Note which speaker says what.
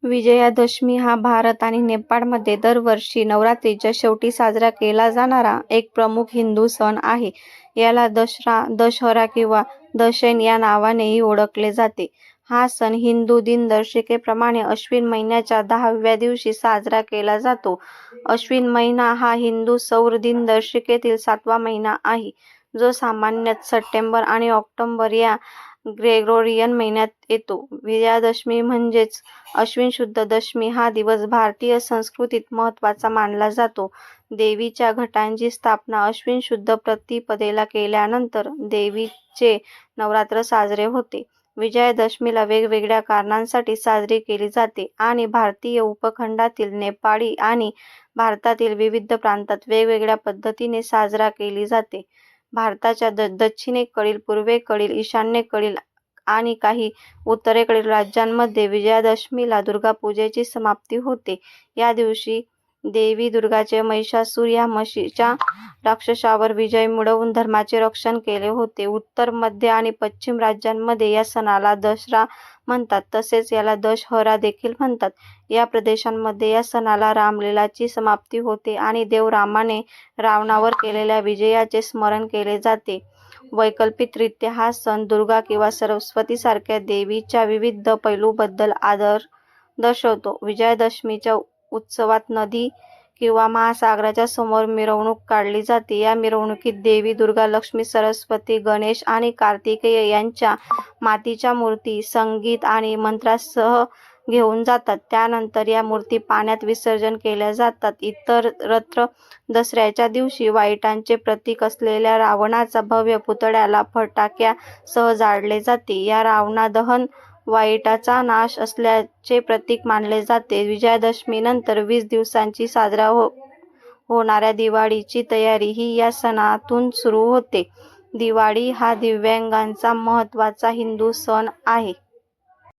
Speaker 1: विजयादशमी हा भारत आणि नेपाळमध्ये दरवर्षी नवरात्रीच्या शेवटी साजरा केला जाणारा एक प्रमुख हिंदू सण आहे. याला दसरा, दशहरा किंवा दशैन या नावानेही ओळखले जाते. हा सण हिंदू दिनदर्शिकेप्रमाणे अश्विन महिन्याच्या 10व्या दिवशी साजरा केला जातो. अश्विन महिना हा हिंदू सौर दिनदर्शिकेतील 7वा महिना आहे, जो सामान्यतः सप्टेंबर आणि ऑक्टोबर या ग्रेगोरियन महिन्यात येतो. विजयादशमी म्हणजेच अश्विन शुद्ध दशमी हा दिवस भारतीय संस्कृतीत महत्त्वाचा मानला जातो. देवीच्या घटांची स्थापना अश्विन शुद्ध प्रतिपदेला केल्यानंतर देवीचे नवरात्र साजरे होते. विजयादशमीला वेगवेगळ्या कारणांसाठी साजरी केली जाते आणि भारतीय उपखंडातील, नेपाळी आणि भारतातील विविध प्रांतात वेगवेगळ्या पद्धतीने साजरा केली जाते. भारताच्या दक्षिणेकडील, पूर्वेकडील, ईशान्येकडील आणि काही उत्तरेकडील राज्यांमध्ये विजयादशमीला दुर्गापूजेची समाप्ती होते. या दिवशी देवी दुर्गाचे महिषासूर या म्हशीच्या राक्षसावर विजय मिळवून धर्माचे रक्षण केले होते. उत्तर, मध्य आणि पश्चिम राज्यांमध्ये या सणाला दसरा म्हणतात, तसेच याला दशहरा देखील म्हणतात. या प्रदेशांमध्ये या सणाला रामलीलाची समाप्ती होते आणि देव रामाने रावणावर केलेल्या विजयाचे स्मरण केले जाते. वैकल्पिकरित्या हा सण दुर्गा किंवा सरस्वती सारख्या देवीच्या विविध पैलूंबद्दल आदर दर्शवतो. विजयादशमीच्या उत्सवात नदी किंवा महासागराच्या समोर मिरवणूक काढली जाते. या मिरवणुकीत देवी दुर्गा, लक्ष्मी, सरस्वती, गणेश आणि कार्तिकेय यांच्या मातीच्या मूर्ती संगीत आणि मंत्रांसह घेऊन जातात. त्यानंतर या मूर्ती पाण्यात विसर्जन केल्या जातात. इतरत्र दसऱ्याच्या दिवशी वाईटाचे प्रतीक असलेल्या रावणाच्या भव्य पुतळ्याला फटाक्यांसह जाळले जाते. या रावणादहन वाईटाचा नाश असल्याचे प्रतीक मानले जाते. विजयादशमीनंतर 20 दिवसांची साजरा होणाऱ्या दिवाळीची तयारीही या सणातून सुरू होते. दिवाळी हा दिव्यांगांचा महत्त्वाचा हिंदू सण आहे.